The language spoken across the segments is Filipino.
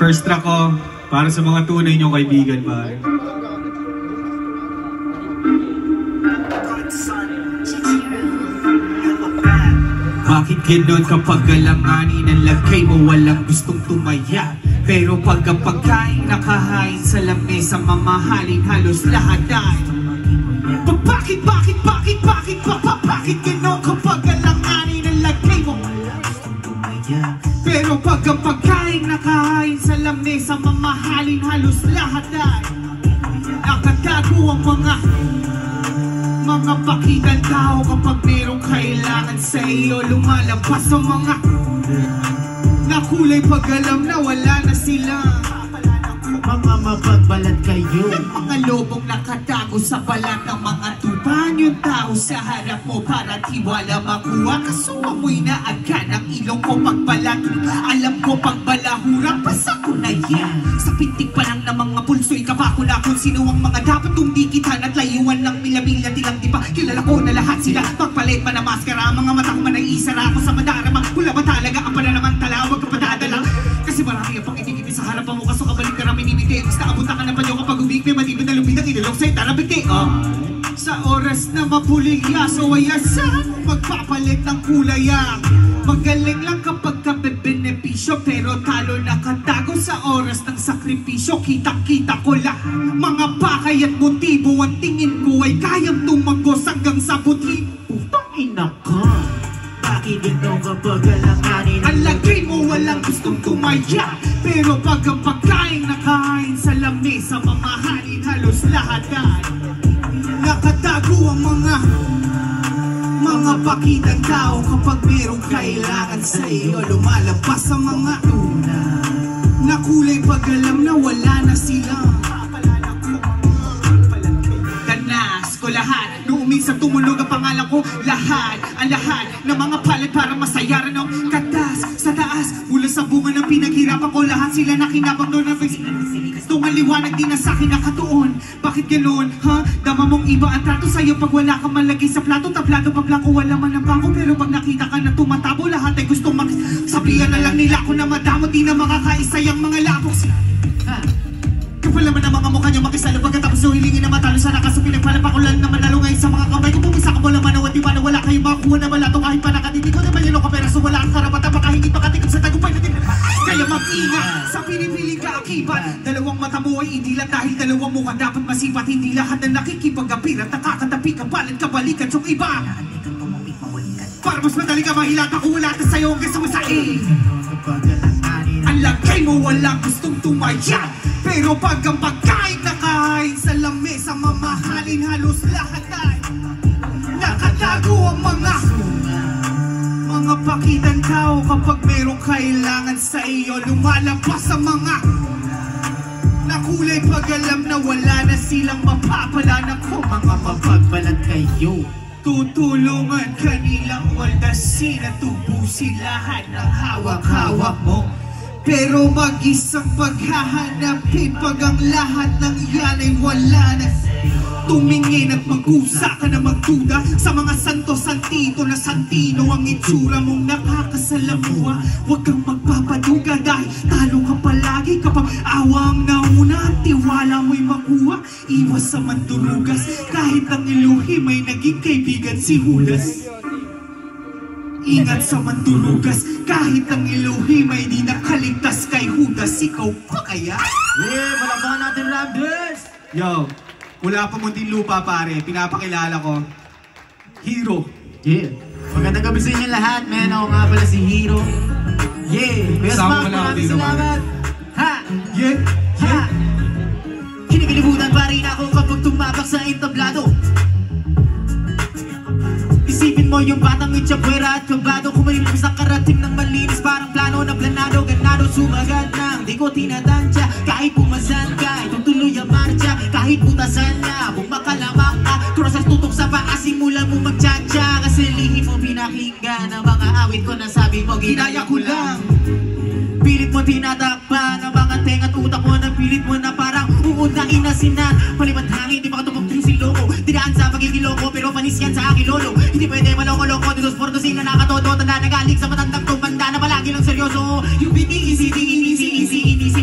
First track ko, para sa mga tunay niyong kaibigan, pare. Bakit gano'n kapag alanganin ang lagay mo walang gustong tumaya? Pero pag ang pagkain nakahain sa lamesa, mamahalin halos lahat ay bakit gano'n kapag alanganin ang lagay mo walang gustong tumaya? Pero pag ang pagkain nakahain sa lamesa, mamahalin halos lahat ay nakatago ang mga pakitang tao kapag merong kailangan sa iyo. Lumalabas ang mga nakulay pag alam na wala na sila. Mga mapagbalat kayo, mga lobong nakatago sa balat ng mga tuban. Yung tao sa harap mo para tiwala makuha. Kaso amoy na agad ang ilong ko pagbalat. Alam ko pag balahura, basa ko na yan. Sa pintig pa lang ng mga pulso'y kapako na kung sino ang mga dapat tumdikitan at layuan ng mila-mila tilang di pa. Kilala ko na lahat sila, pagpalit pa na maskara. Mga mata ko man ay isara ako sa madarama. Wala ba talaga ang pananamantalawag ka padadala? Kasi marami ang pangitigiti sa harapan mo. Kaso kabalik ka namin ibigay. Gusto abunta ka na pa nyo kapag umigay. Matibid na lumidang inilok sa'yo tarabigay. Sa oras na mapuligya, so ayasan magpapalit ng kulay. Magaling lang kapag kabe-benepisyo, pero talo nakatago sa oras ng sakripisyo. Kita-kita ko lahat mga pakay at motibo. Ang tingin ko ay kayang tumagos hanggang sa buti. Putang ina ka. Bakit ito kapag alanganin ang lagay mo walang gustong tumaya? Pero pag ang pagkain nakahain sa lamesa, mamahalin halos lahat ay nakatago ang mga pakitang tao kapag merong kailangan sa iyo. Lumalabas ang mga tuna na kulay pag alam na wala na sila. Danas ko lahat, noong minsan tumulog ang pangalan ko. Ang lahat ng mga palit para masayaran ng katas sa taas. Mula sa bunga ng pinaghirapan ko, lahat sila nakinabang doon ng maliwanag din na sa'kin nakatuon. Bakit ganoon, ha? Dama mong iba ang trato sa'yo pag wala kang malagay sa plato. Tablado pa blanco, wala man ang bangko. Pero pag nakita ka na tumatabo, lahat ay gustong sabihan na lang nila ko na madamo. Di na makakaisayang mga lapok. Kapal naman ang mga mukha niyo makisalo. Pagkatapos so hilingin na matalo sa nakas. So pinagpalapa ko lang naman nalo ngayon sa mga kamay ko. Pumisa ka mo lang manawan, di ba na wala kayong makakuha na balato. Kahit pa nakatitig ko na malino ka, pero so wala ang karapatan. Makahingit makatikot sa tagumpay natin. Kaya mag-ingat sa pinipiling kaakibat. Dalawang mata mo ay hindi lang dahil dalawang mukha dapat masipat. Hindi lahat na nakikipag-apir at nakakatapi ka balat kabalikat yung iba. Para mas madali ka mahilat ako wala na sa'yo hanggang sa masain. Ang lagay mo walang gustong tumaya. Pero pag ang pagkain nakahain sa lamesa, mamahalin halos lahat ay nakatago ang mga pakitang tao kapag merong kailangan sa iyo. Lumalabas ang mga nakulay pag alam na wala na silang mapapala. Ko mga mapagbalat kayo, tutulungan kanilang waldasin at tubusin lahat ng hawak-hawak mo. Pero mag-isang paghahanapin pag ang lahat ng yan ay wala na. Tumingin at mag-usa ka na magduda sa mga santo-santito na santino ang itsura mong nakakasalamuha. Huwag kang magpapaduga dahil talo ka palagi kapag awang nauna at tiwala mo'y makuha. Iwas sa mandurugas kahit ang iluhi may naging kaibigan si Judas. Ingat sa mandurugas kahit ang iluhi may di nakaligtas kay Judas. Ikaw pa kaya? Yeah, malabahan natin Ramdes! Yo, mula pa munting lupa pare, pinapakilala ko Hero. Yeah, magandang gabi sa inyo lahat, man. Ako nga pala si Hero. Yeah, Kuya Smack, maraming salamat. Ha! Yeah, ha! Kinikilibutan pa rin ako kapag tumabak sa entablado. Isipin mo yung batang itchabuera at kabado. Kumalilim sa karating ng malinis, parang plano na planado. Ganado, sumagat nang di ko tinatansya. Kahit pumasan ka, itong tuloy ang marcha. Kahit putasan na, bumakalamang ka. Krosas tutok sa paa, simula mo magtsatsa. Kasi lihim mo pinakinggan ang mga awit ko na sabi mo, ginaya ko lang. Pilit mo tinatakpan ang mga tenga at utak mo. Napilit mo na parang uunain na sinan. Palimat hangin, di ba ka tumagting si loko. Dinaan sa pagiging loko, pero panis yan sa aking lolo. Hindi pwede maloko-loko, dito sporto sila nakatodo. Tanda nagaling sa matandang tumanda. Sana palagi lang seryoso. Yung easy,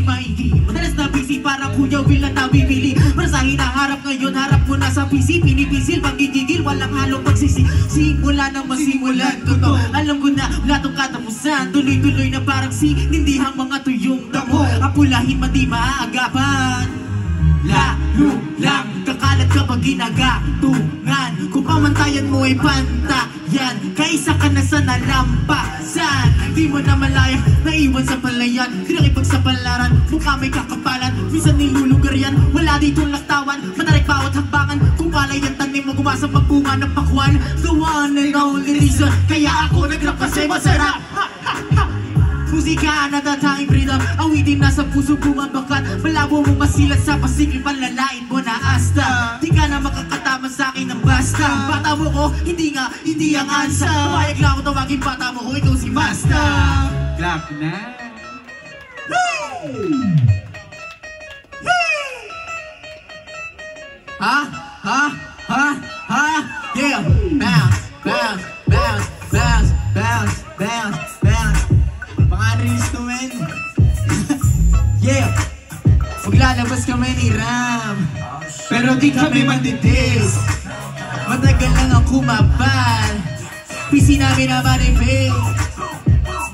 maigi. Madalas na busy, parang Kuya Will na nabibili. Para sa hinaharap ngayon, harap mo na sa PC. Pinipisil, pagigigil, walang halong pagsisi. Simula nang masimulan ko to. Alam ko na, wala tong katapusan. Tuloy-tuloy na parang sinindihang mga tuyong damo. Apulahin man di maaagapan. Lalo lang kakalat kapag ginagatungan. Kung pamantayan mo ay pantayan, kaisa ka na sa nalampasan. Di mo na malaya, naiwan sa palayan. Pinakipagsapalaran, mukha may kakapalan. Minsan nilulugar yan, wala ditong laktawan. Matarik bawat hakbangan, kung palay ang tanim mo gumasa magbunga ng pakwan. The one and only reason, kaya ako nag-rap kasi masarap. Musika, natatanging freedom. Awitin na sa puso bumabakat. Malabo mo masilat sa pasikli, panlalain mo na asta. Di ka na makakatama sa akin ng basta. Bata mo ko, hindi ang ansa. Payag lang ako tawagin bata mo ko, ikaw si Basta. Clap na. Ha? Yeah! Bounce. Mga unreleased to men. Yeah! Maglalabas kami ni Ram, pero di kami magditis. Matagal lang ang kumapal, PC namin na manifest.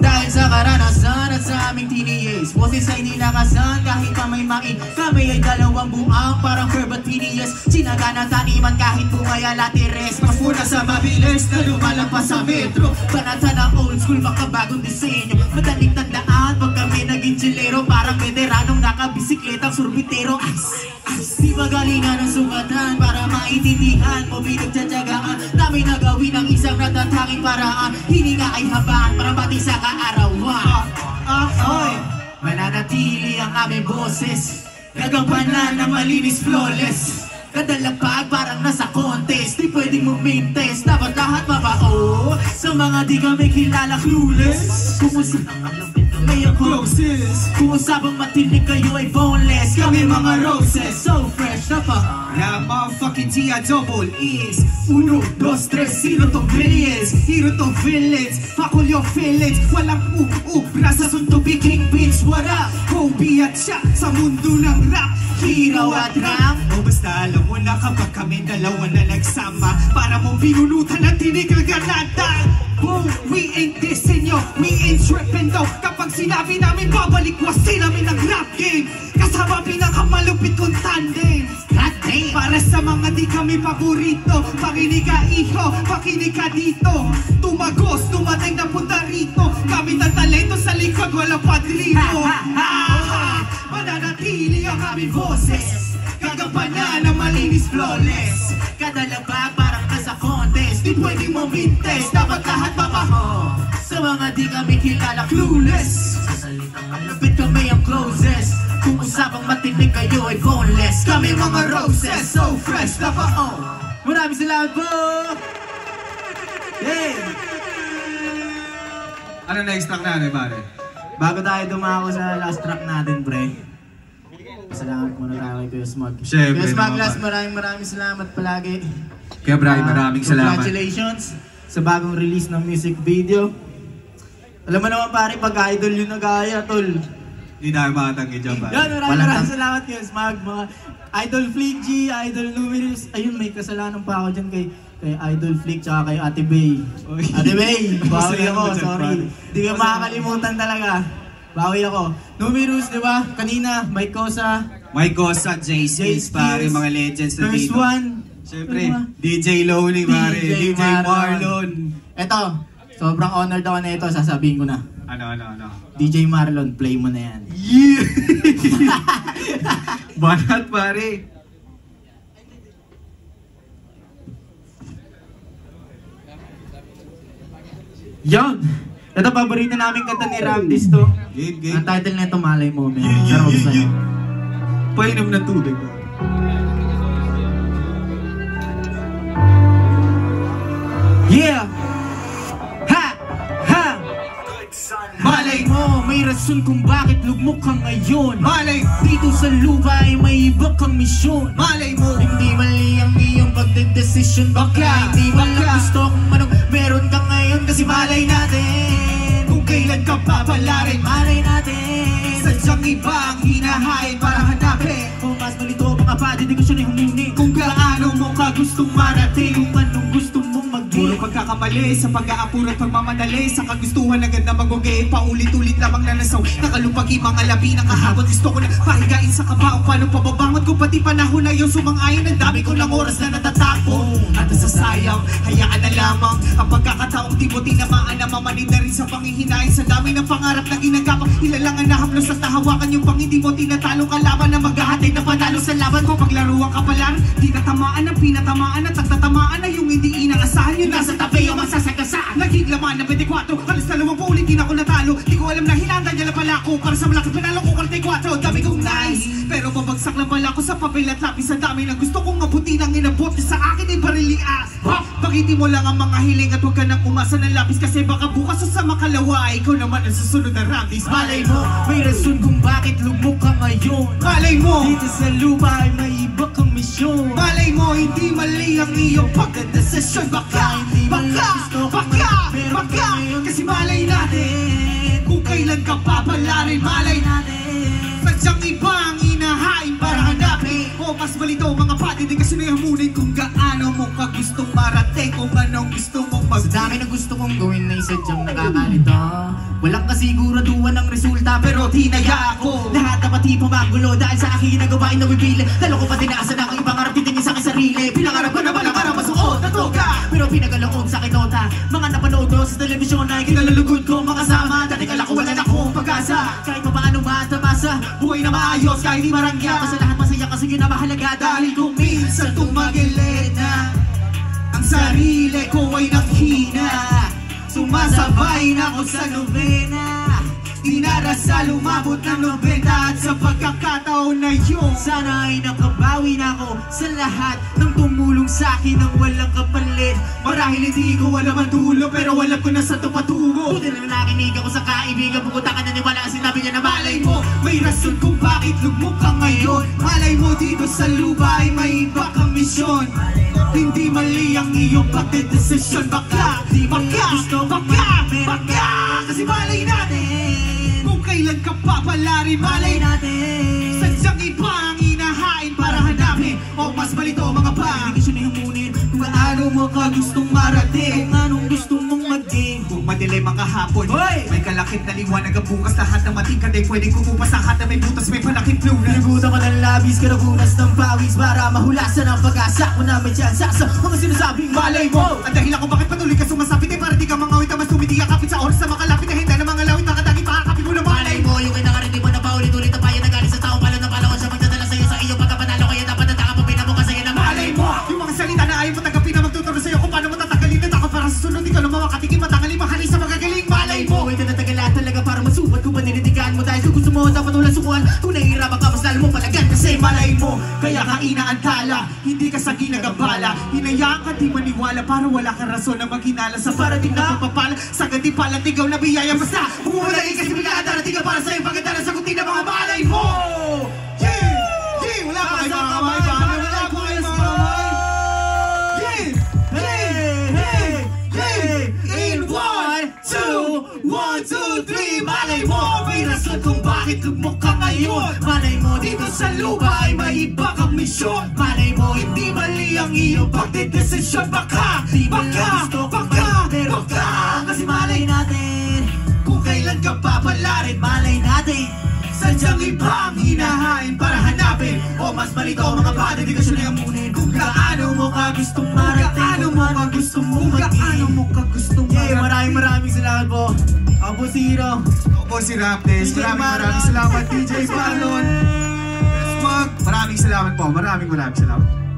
Dahil sa karanasan at sa aming teenage boses ay nilakasan kahit pa may main. Kami ay dalawang buang parang curve at PDS. Sinaga na taniman kahit bungaya latires. Mas muna sa mabilis na lumalagpas sa metro. Banata ng old school makabagong disenyo. Madaling tandaan pag kami naging chilero. Parang veteranong nakabisikletang surbitero. Di magalingan ng sugatan para maintindihan mo pinagtsatsagaan namin na gawin ang isang natatanging paraan. Hininga ay habaan para pati sa kaarawan. Mananatili ang aming boses, gagampanan na malinis flawless. Kadalapag parang nasa contest, di pwedeng mag-main-test. Dapat lahat mabao, sa mga di kami kilala clueless. Kumusta kayo closest, kung usapang matinig kayo ay boneless. Kami mga roses, so fresh na pa. La motherfucking Tia double is 1, 2, 3, zero to billions, hero to villains. Fuck all your feelings, walang uubra sa sunto biging bitch. What up? Kobe at siya sa mundo ng rap, hero at rap. O basta alam mo na kapag kami dalawa na nagsama, para mong binulutan ng tinig ng ganada. Boom, we ain't dissing yo, we ain't tripping though. Kapag sinabi namin babalik wasi namin ng rap game, kasama pinakamalupit kong tandem. Para sa mga di kami paborito, pakinig ka iho, pakinig ka dito. Tumagos, tumatay na punta rito. Gamit ang talento sa likod, walang padrino. Mananatili ang aming boses, gagampanan na malinis flawless. Kadalabag parang nasa contest, di pwedeng mamintes. Dapat lahat mabaho, sa mga di kami kilala clueless. Sa salitang malapit kami ang closest, kung usapang matinig kayo ay boneless. Kami mga roses, so fresh na pa. Maraming salamat po. Hey! Ano next track natin, pare? Bago tayo dumako sa last track natin, pre, salamat muna tayo kay Kuya Smug. Siyempre, Kuya Smug, naman, maraming salamat palagi. Kaya Brian, maraming salamat. Congratulations sa bagong release ng music video. Alam mo naman pare, pag-idol yun nag-aya, tol. Hindi tayo makatanggi dyan, pare. Yan, maraming salamat Kuya Smug. Mga Idol Flick G, Idol Numerous. Ayun, may kasalanan pa ako dyan kay Idol Flick tsaka kay Ate Bay. Ate Bay, bawi ako, sorry. Hindi ka makakalimutan talaga. Bawi ako. Numerous, di ba? Kanina, Mike Cosa, Jay Skills, pare, mga legends na First dito. One. Siyempre, DJ Lonely, pare, DJ Marlon. Eto, sobrang honored ako na ito, sasabihin ko na. Ano? DJ Marlon, play mo na yan. Yeah! Banat, pare. Yan! Ito, paborito namin kanta ni Ramdis to. Game. Ang title na ito, Malay Mo. Pero gusto nyo. Painom ng tubig. Yeah! Ha! Malay mo, may rason kung bakit lugmok ka ngayon. Malay! Dito sa lupa ay may iba kang misyon. Malay mo! Hindi mali ang iyong pagdedesisyon. Baka hindi mo lang gusto kung anong meron ka ngayon. Kasi malay natin, kung kailan ka papalarin. Malay natin, Sadyang iba ang hinahain para hanapin. o mas malito mga pati, di ko siya nahumunin. Kung gaano mo ka gustong marating. Kung anong gusto mong Puro maging. pagkakamali sa pag-aapuro at pagmamadali. Sa kagustuhan na ganda magugi, paulit-ulit lamang nanasaw. Nakalupagi mga labi ng kahapon. Gusto ko na pahigain sa kabaong. Paano pababangot ko pati panahon na yung sumang-ayon. Ang dami ko ng oras na natatapo at nasasayang. Hayaan na lamang ang pagkakataong di mo tinamaan. Na mamanid na rin sa panghihinain. Sa dami ng pangarap na ginagapang. Ilalangan na haplos at nahawakan yung pang hindi mo tinatalo. Kalaban na maghahatid na panalo sa laban ko. Paglaruan ka pala, di natamaan ang pinatamaan. At tagtatamaan na yung hindi inaasahan. Yung nasa tabi yung masasagasaan. Naging laman ng 24. Halos 20 ulit din ako natalo. Di ko alam na hinanda niya lang pala ako. Para sa malaki panalo ko 44. Dami kong nice, pero babagsak lang pala ako sa papel at lapis. Ang dami na gusto kong abutin ang inabot. Sa akin ay barilias. Pagitin mo lang ang mga hiling at huwag ka nang umasa ng lapis. Kasi baka bukas sa makalawa, ikaw naman ang susunod na rabis. Malay mo, may rason kung bakit lubog ka ngayon. Malay mo, Dito sa lupa ay may iba kang misyon. malay mo, hindi mali ang iyong pagdadesisyon. Baka, kasi malay natin kung kailan ka papalarin. Malay natin, sadyang iba ang inahain para hanapin. O mas malito mga pati, di kasi nahamunin kung gaano mo ka gustong marating. Kung anong gusto mong sa dami na gusto kong gawin na isadyang nakakalito. Walang kasiguraduhan ng resulta, pero tinaya ako. Lahat na pati pamagulo dahil sa aking ginagawain na bibili. Lalo ko pa tinaasan ang ibang harap, titingin sa aking sarili. Pinangarap ko na balang para masuot na toga, pero pinagalaog sa aking nota. Mga napanood ko sa telebisyon ay kinalalugod ko makasama. Dati kala ko wala na akong pag-asa. Kahit pa paano matamasa, buhay na maayos kahit di marangya. Basta lahat masaya kasi yun na mahalaga. Dahil kung minsan tumagilit na ang sarili ko ay naghina, sumasabay na ako sa nobena. Dinarasal umabot ng 90 at sa pagkakataon na yun, sana ay nakabawi na ako sa lahat ng tumulong sa akin ng walang kapalit. marahil hindi ko alam ang dulo, pero alam ko na sa to patungo. Buti na nakinig ako sa kaibigan, pupunta ka naniwala kasi sinabi niya na Malay mo, may rason kung bakit lugmok ka ngayon. Malay mo dito sa lupa ay may iba kang misyon. Hindi mali ang iyong pagdedesisyon. Baka, kasi malay natin kung kailan ka papalarin. Malay natin, sadyang iba ang inahain para hanapin. O mas malito mga pa, hindi ko siya nihamunin. kung ano mo ka gustong marating. Kung anong gusto mong maging. Kung madilim ang kahapon, Hoy! may kalakip na liwanag ang bukas. Lahat ng matingkad ay pwedeng kumupas. Lahat na may butas, may palakip lunas. Nagutan ko ng labis, karagunas ng pawis para mahulasan ang pag-asa ko na may tsansa sa mga sinasabing Malay mo, ang dahilan kung bakit patuloy ka sumasapit ay para di ka mangawit ang mas tumitigakapit sa oras na makalapit na hinda ng mga lawit na kadagit makakapit mo na malay mo, yung kinakarinig mo na paulit-ulit na bayan na galing sa tao. Palo na palo ko siya magdadala sa'yo sa iyo pagkapanalo. Kaya dapat natakapapin na mo kasi yan ang Malay mo, yung mga salita na ayaw mo tanggapin na magtuturo sa'yo kung paano mo tatagalin na takot para sa sunod. Ikaw lang mawakatikin, matangali, mahali sa magagaling. Malay mo, ito na tagala talaga para masubat kung paninitigaan mo. Dahil kung gusto mo, dapat walang sukuan. Kung nahihirapan ka, mas lalo mo palagan. Kasi malay mo, kaya ka inaantala. Hindi ka sa ginagabala. Hinayaan ka di maniwala para wala kang rason na maghinala sa parating na pagpapala. Sa gantimpala, tigaw na biyaya. Basta, umuulagin kasi biglaan darating ka para sa'yo. Pagkanda na sagutin ng mga malay mo. Wala pa kayo mga kamay. Wala pa kayo mga kamay. In 1, 2, 1, 2, 3. Malay mo, may rason kung bakit lugmok ka ngayon. Malay mo, dito sa lupa ay may iba kang misyon. Malay mo, hindi mali ang iyong pagdedesisyon. Baka, kasi malay natin kung kailan ka papalarin. Malay natin sadyang iba ang hinahain para hanapin. O mas malito mga bata, di ka siya nayamunin. Kung gaano mo ka gustong marating. Gaano mo ka gustong marating. maraming salamat po. Ako po si Hiro. Ako po si Raptes. Maraming salamat DJ Palon. Maraming salamat po. Maraming salamat.